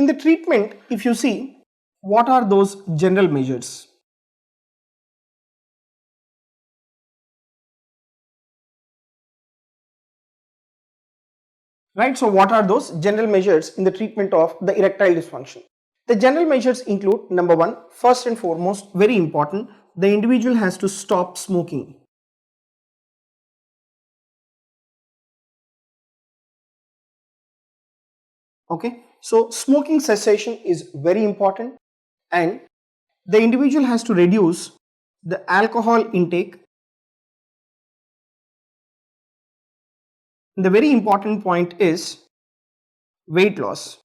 in the treatment, if you see, what are those general measures? Right, so what are those general measures in the treatment of the erectile dysfunction? The general measures include, number one, first and foremost, very important, the individual has to stop smoking. Okay, so smoking cessation is very important, and the individual has to reduce the alcohol intake. The very important point is weight loss,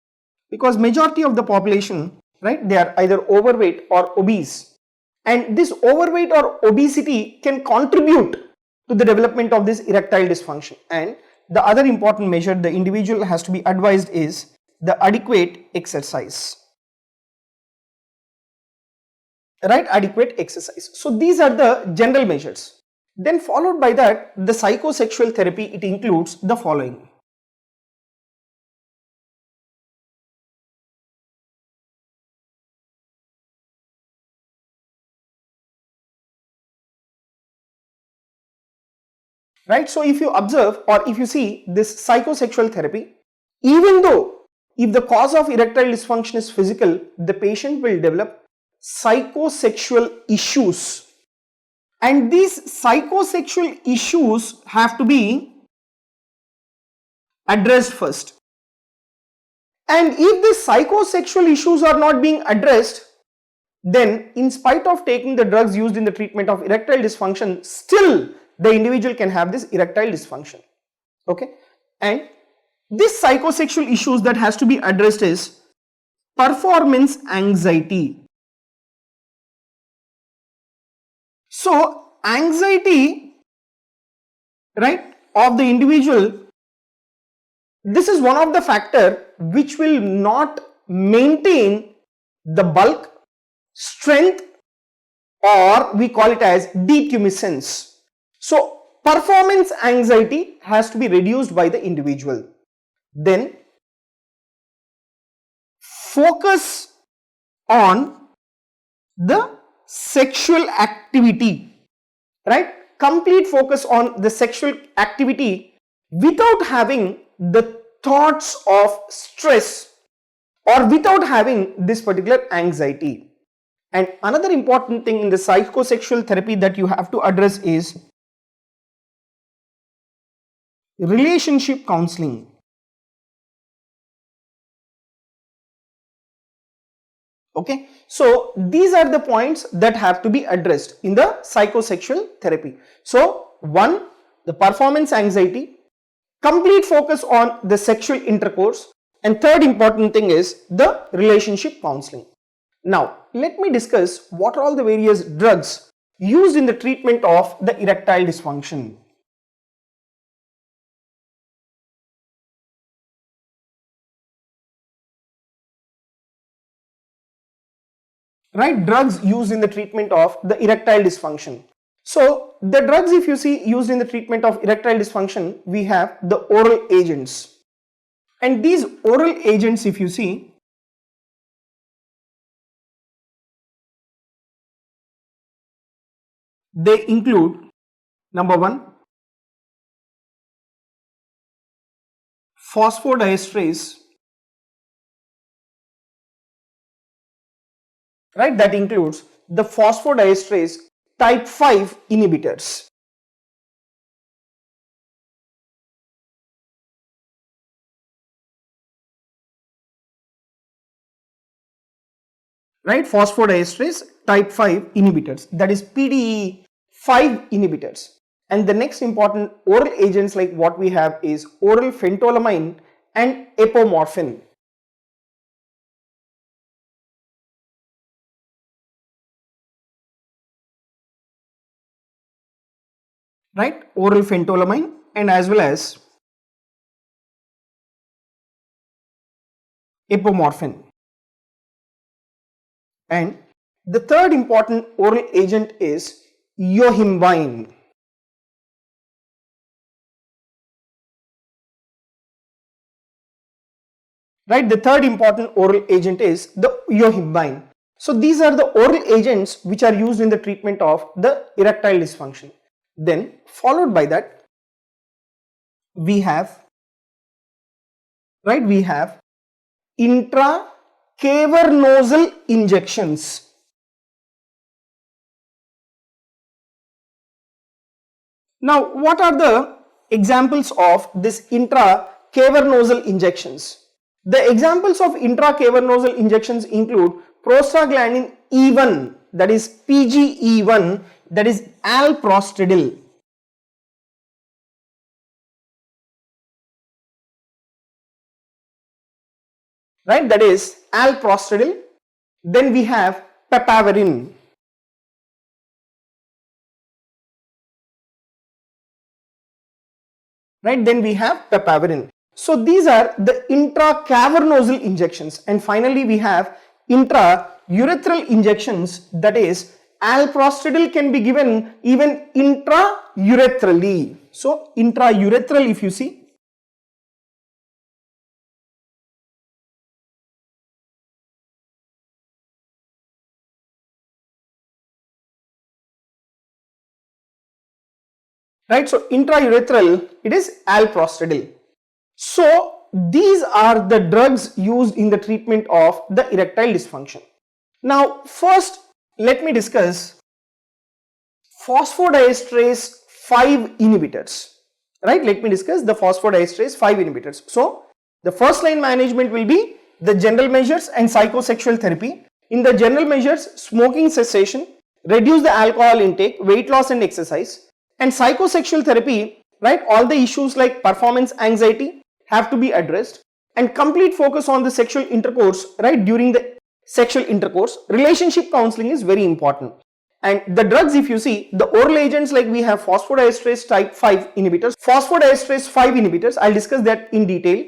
because majority of the population, right, they are either overweight or obese, and this overweight or obesity can contribute to the development of this erectile dysfunction. And the other important measure the individual has to be advised is the adequate exercise, right, adequate exercise. So these are the general measures. Then followed by that, the psychosexual therapy, it includes the following. Right, so if you observe or if you see this psychosexual therapy, even though if the cause of erectile dysfunction is physical, the patient will develop psychosexual issues, and these psychosexual issues have to be addressed first. And if the psychosexual issues are not being addressed, then in spite of taking the drugs used in the treatment of erectile dysfunction, still the individual can have this erectile dysfunction. Okay, and this psychosexual issues that has to be addressed is performance anxiety. So anxiety, right, of the individual, this is one of the factor which will not maintain the bulk, strength, or we call it as detumescence. So performance anxiety has to be reduced by the individual. Then focus on the sexual activity, right? Complete focus on the sexual activity without having the thoughts of stress or without having this particular anxiety. And another important thing in the psychosexual therapy that you have to address is relationship counseling. Okay, so these are the points that have to be addressed in the psychosexual therapy. So one, the performance anxiety, complete focus on the sexual intercourse, and third important thing is the relationship counseling. Now let me discuss what are all the various drugs used in the treatment of the erectile dysfunction. Right, drugs used in the treatment of the erectile dysfunction. So the drugs, if you see, used in the treatment of erectile dysfunction, we have the oral agents, and these oral agents, if you see, they include, number one, phosphodiesterase, right, that includes the phosphodiesterase type 5 inhibitors. Right, phosphodiesterase type 5 inhibitors, that is PDE5 inhibitors. And the next important oral agents like what we have is oral phentolamine and apomorphine. Right, oral phentolamine and as well as apomorphine. And the third important oral agent is yohimbine. right? The third important oral agent is the 𝐒𝐫𝐫𝐢𝐵𝐼𝑛. So these are the oral agents which are used in the treatment of the erectile dysfunction. Then followed by that we have, right, we have intracavernosal injections. Now what are the examples of this intracavernosal injections? The examples of intracavernosal injections include prostaglandin E1, that is PGE1, that is alprostadil. Right, that is alprostadil. Then we have papaverine. Right, then we have papaverine. So these are the intracavernosal injections, and finally we have intraurethral injections, that is alprostadil can be given even intraurethral. So intraurethral, if you see, right, so intraurethral, it is alprostadil. So these are the drugs used in the treatment of the erectile dysfunction. Now first let me discuss phosphodiesterase 5 inhibitors. Right, let me discuss the phosphodiesterase 5 inhibitors. So the first line management will be the general measures and psychosexual therapy. In the general measures, smoking cessation, reduce the alcohol intake, weight loss and exercise. And psychosexual therapy, right, all the issues like performance anxiety have to be addressed, and complete focus on the sexual intercourse, right, during the sexual intercourse. Relationship counseling is very important. And the drugs, if you see, the oral agents, like we have phosphodiesterase type 5 inhibitors, phosphodiesterase 5 inhibitors, I'll discuss that in detail.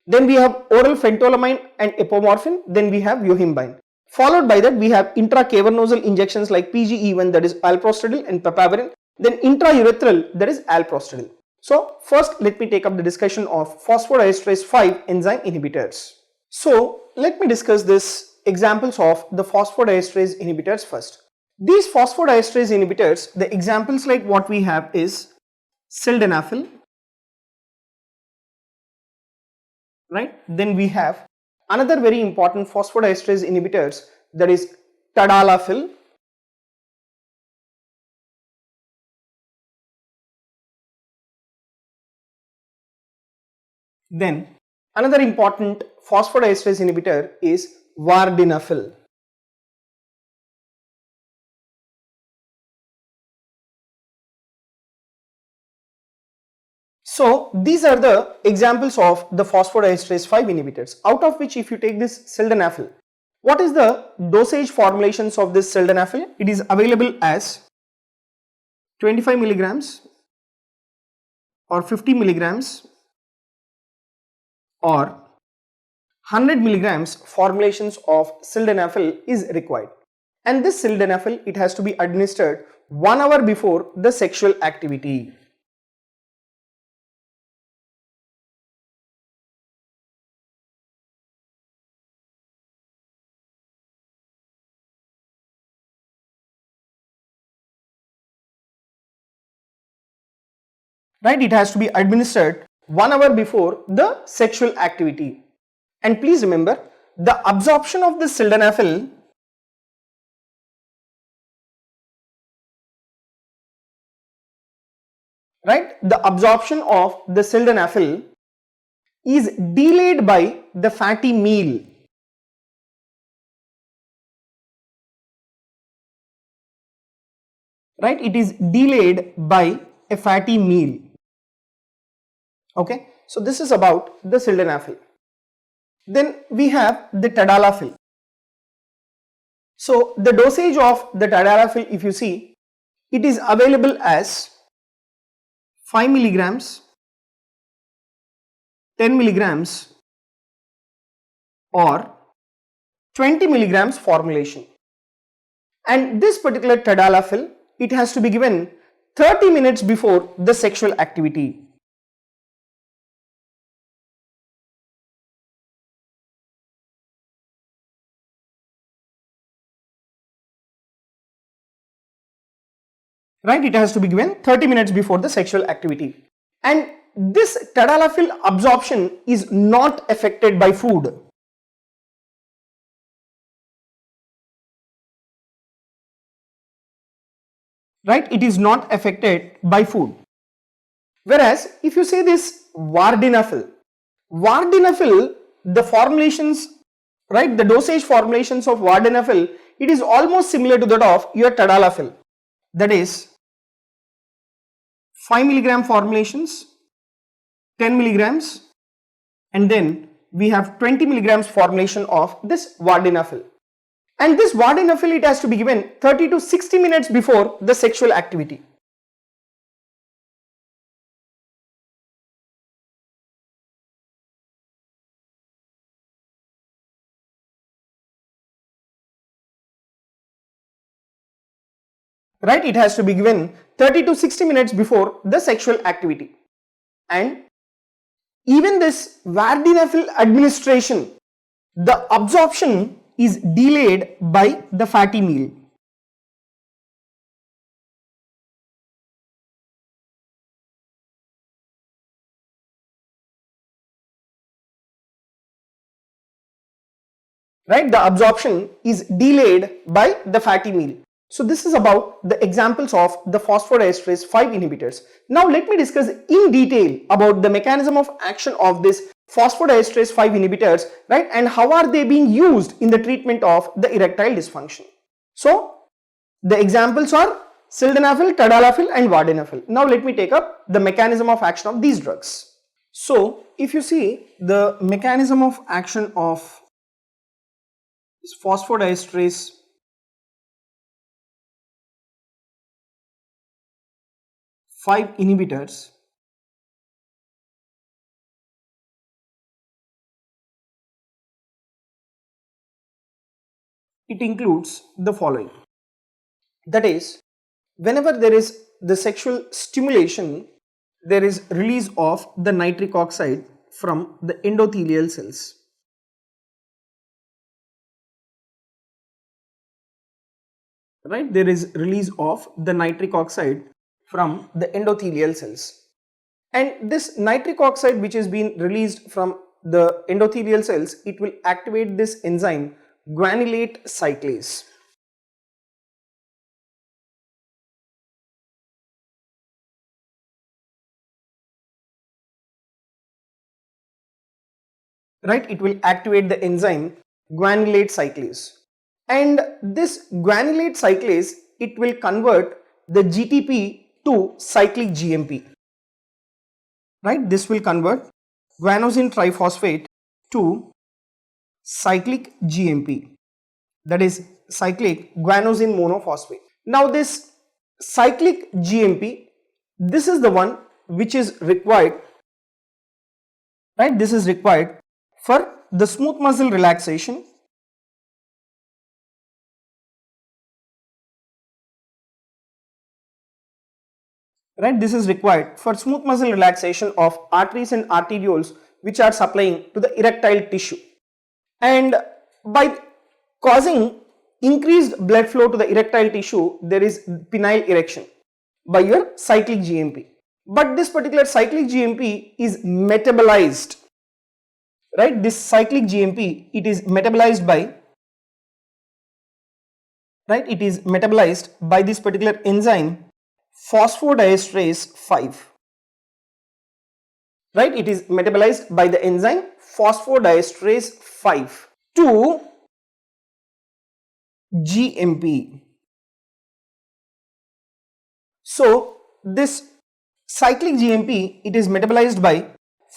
Then we have oral phentolamine and apomorphine, then we have 𝐒𝐫𝐫𝐢𝐵𝐼𝑛. Followed by that we have intracavernosal injections like PGE1, that is alprostadil, and papaverine. Then intraurethral, that is alprostadil. So first let me take up the discussion of phosphodiesterase 5 enzyme inhibitors. So let me discuss this examples of the phosphodiesterase inhibitors first. These phosphodiesterase inhibitors, the examples like what we have is Sildenafil, right? Then we have another very important phosphodiesterase inhibitors, that is Tadalafil. Then another important phosphodiesterase inhibitor is Vardenafil. So these are the examples of the phosphodiesterase 5 inhibitors, out of which if you take this Sildenafil, what is the dosage formulations of this Sildenafil? It is available as 25 milligrams or 50 milligrams or 100 milligrams formulations of Sildenafil is required. And this Sildenafil, it has to be administered 1 hour before the sexual activity. Right, it has to be administered 1 hour before the sexual activity. And please remember, the absorption of the Sildenafil, right, the absorption of the Sildenafil is delayed by the fatty meal. Right, it is delayed by a fatty meal. Okay, so this is about the Sildenafil. Then we have the Tadalafil. So the dosage of the Tadalafil, if you see, it is available as 5 milligrams, 10 milligrams or 20 milligrams formulation. And this particular Tadalafil, it has to be given 30 minutes before the sexual activity. right? It has to be given 30 minutes before the sexual activity. And this Tadalafil absorption is not affected by food. Right? It is not affected by food. Whereas if you say this Vardenafil, the formulations, right, the dosage formulations of Vardenafil, it is almost similar to that of your Tadalafil. That is 5 milligram formulations, 10 milligrams, and then we have 20 milligrams formulation of this Vardenafil. And this Vardenafil, it has to be given 30 to 60 minutes before the sexual activity. Right, it has to be given 30 to 60 minutes before the sexual activity. And even this Vardenafil administration, the absorption is delayed by the fatty meal. Right, the absorption is delayed by the fatty meal. So this is about the examples of the phosphodiesterase 5 inhibitors. Now let me discuss in detail about the mechanism of action of this phosphodiesterase 5 inhibitors, right, and how are they being used in the treatment of the erectile dysfunction. So the examples are Sildenafil, Tadalafil and Vardenafil. Now let me take up the mechanism of action of these drugs. So if you see the mechanism of action of phosphodiesterase 5 inhibitors, it includes the following. That is, whenever there is the sexual stimulation, there is release of the nitric oxide from the endothelial cells. Right, there is release of the nitric oxide from the endothelial cells, and this nitric oxide which is being released from the endothelial cells, it will activate this enzyme guanylate cyclase. Right, it will activate the enzyme guanylate cyclase, and this guanylate cyclase, it will convert the GTP to cyclic GMP. Right, this will convert guanosine triphosphate to cyclic GMP, that is cyclic guanosine monophosphate. Now this cyclic GMP, this is the one which is required, right, this is required for the smooth muscle relaxation, right, this is required for smooth muscle relaxation of arteries and arterioles which are supplying to the erectile tissue, and by causing increased blood flow to the erectile tissue, there is penile erection by your cyclic GMP. But this particular cyclic GMP is metabolized, right, this cyclic GMP, it is metabolized by, right, it is metabolized by this particular enzyme phosphodiesterase 5, right, it is metabolized by the enzyme phosphodiesterase 5 to GMP. So this cyclic GMP, it is metabolized by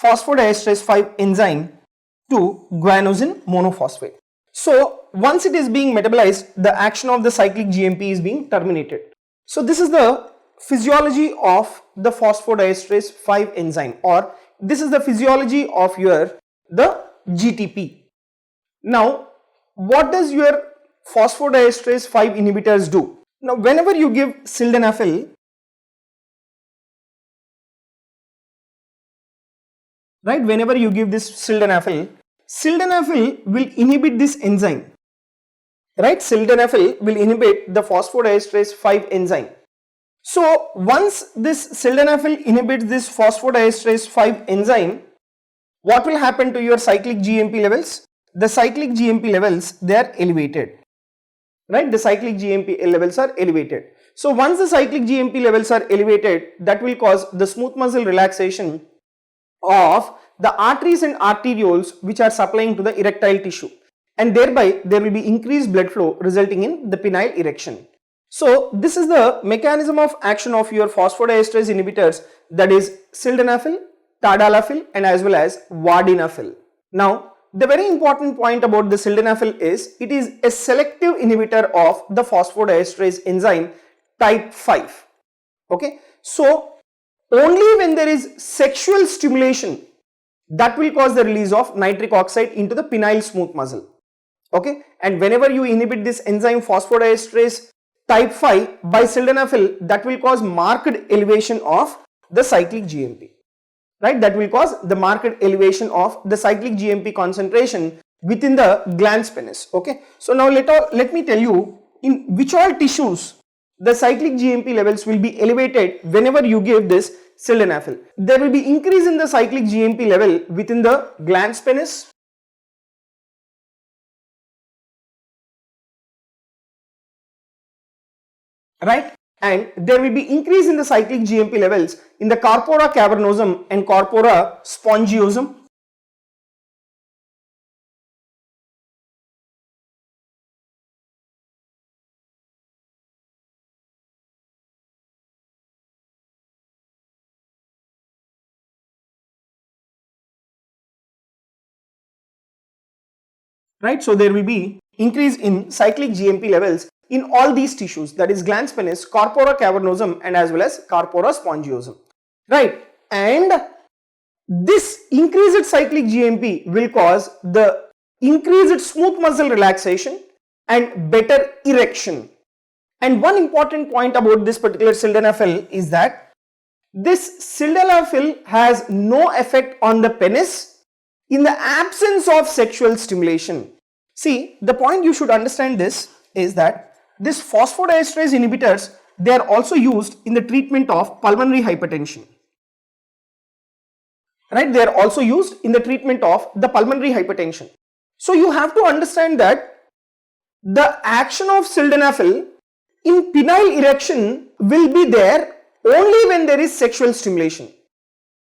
phosphodiesterase 5 enzyme to guanosine monophosphate. So once it is being metabolized, the action of the cyclic GMP is being terminated. So this is the physiology of the phosphodiesterase 5 enzyme, or this is the physiology of your the GTP. Now what does your phosphodiesterase 5 inhibitors do? Now whenever you give Sildenafil, right, whenever you give this Sildenafil, Sildenafil will inhibit this enzyme, right, Sildenafil will inhibit the phosphodiesterase 5 enzyme. So once this sildenafil inhibits this phosphodiesterase 5 enzyme, what will happen to your cyclic GMP levels? The cyclic GMP levels, they are elevated, right? The cyclic GMP levels are elevated. So once the cyclic GMP levels are elevated, that will cause the smooth muscle relaxation of the arteries and arterioles which are supplying to the erectile tissue, and thereby there will be increased blood flow resulting in the penile erection. So this is the mechanism of action of your phosphodiesterase inhibitors, that is sildenafil, tadalafil and as well as vardenafil. Now the very important point about the sildenafil is it is a selective inhibitor of the phosphodiesterase enzyme type 5. Okay, so only when there is sexual stimulation, that will cause the release of nitric oxide into the penile smooth muscle. Okay, and whenever you inhibit this enzyme phosphodiesterase type 5 by sildenafil, that will cause marked elevation of the cyclic GMP, right? That will cause the marked elevation of the cyclic GMP concentration within the glans penis. Okay, so now let me tell you in which all tissues the cyclic GMP levels will be elevated whenever you give this sildenafil. There will be increase in the cyclic GMP level within the glans penis, right? And there will be increase in the cyclic GMP levels in the corpora cavernosum and corpora spongiosum. Right, so there will be increase in cyclic GMP levels in all these tissues, that is glans penis, corpora cavernosum and as well as corpora spongiosum, right? And this increased cyclic GMP will cause the increased smooth muscle relaxation and better erection. And one important point about this particular sildenafil is that this sildenafil has no effect on the penis in the absence of sexual stimulation. See, the point you should understand this is that this phosphodiesterase inhibitors, they are also used in the treatment of pulmonary hypertension. Right, they are also used in the treatment of the pulmonary hypertension. So you have to understand that the action of sildenafil in penile erection will be there only when there is sexual stimulation.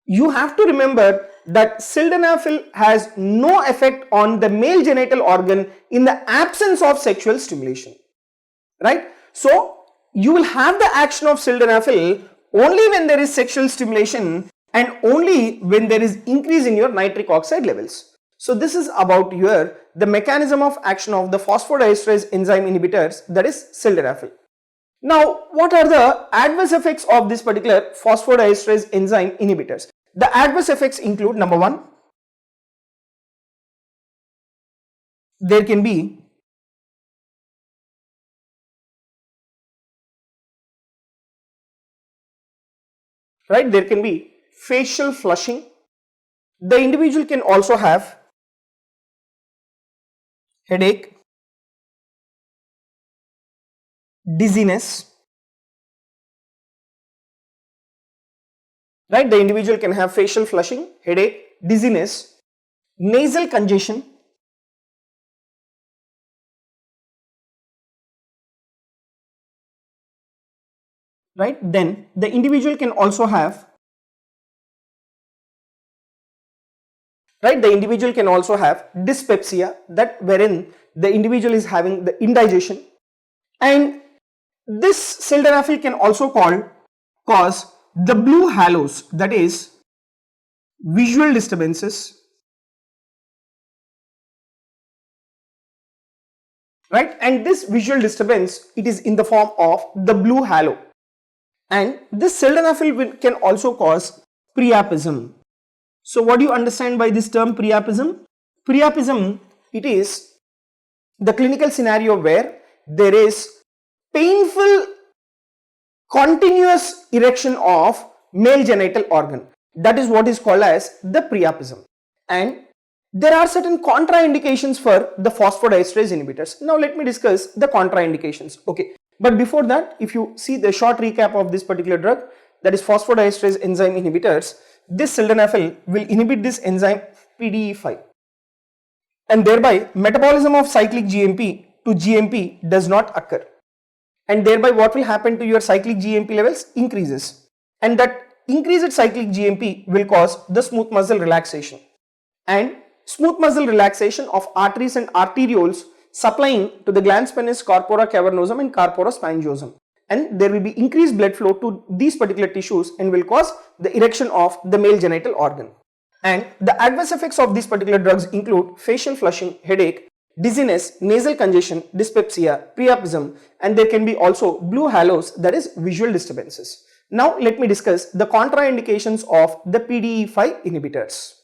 You have to remember that sildenafil has no effect on the male genital organ in the absence of sexual stimulation, right? So you will have the action of sildenafil only when there is sexual stimulation and only when there is increase in your nitric oxide levels. So this is about the mechanism of action of the phosphodiesterase enzyme inhibitors, that is sildenafil. Now what are the adverse effects of this particular phosphodiesterase enzyme inhibitors? The adverse effects include, number one, there can be facial flushing. The individual can also have headache, dizziness, right? The individual can have facial flushing, headache, dizziness, nasal congestion, right? Then the individual can also have, dyspepsia, that wherein the individual is having the indigestion, and this sildenafil can also cause the blue halos, that is visual disturbances, right? And this visual disturbance, it is in the form of the blue halo, and this sildenafil can also cause priapism. So what do you understand by this term priapism? Priapism, it is the clinical scenario where there is painful continuous erection of male genital organ. That is what is called as the priapism. And there are certain contraindications for the phosphodiesterase inhibitors. Now let me discuss the contraindications. Okay, But before that, if you see the short recap of this particular drug, that is phosphodiesterase enzyme inhibitors, this sildenafil will inhibit this enzyme PDE5, and thereby metabolism of cyclic GMP to GMP does not occur, and thereby what will happen to your cyclic GMP levels increases, and that increased cyclic GMP will cause the smooth muscle relaxation, and smooth muscle relaxation of arteries and arterioles supplying to the glans penis, corpora cavernosum and corpora spongiosum, and there will be increased blood flow to these particular tissues and will cause the erection of the male genital organ. And the adverse effects of these particular drugs include facial flushing, headache, dizziness, nasal congestion, dyspepsia, priapism, and there can be also blue halos, that is visual disturbances. Now let me discuss the contraindications of the PDE5 inhibitors.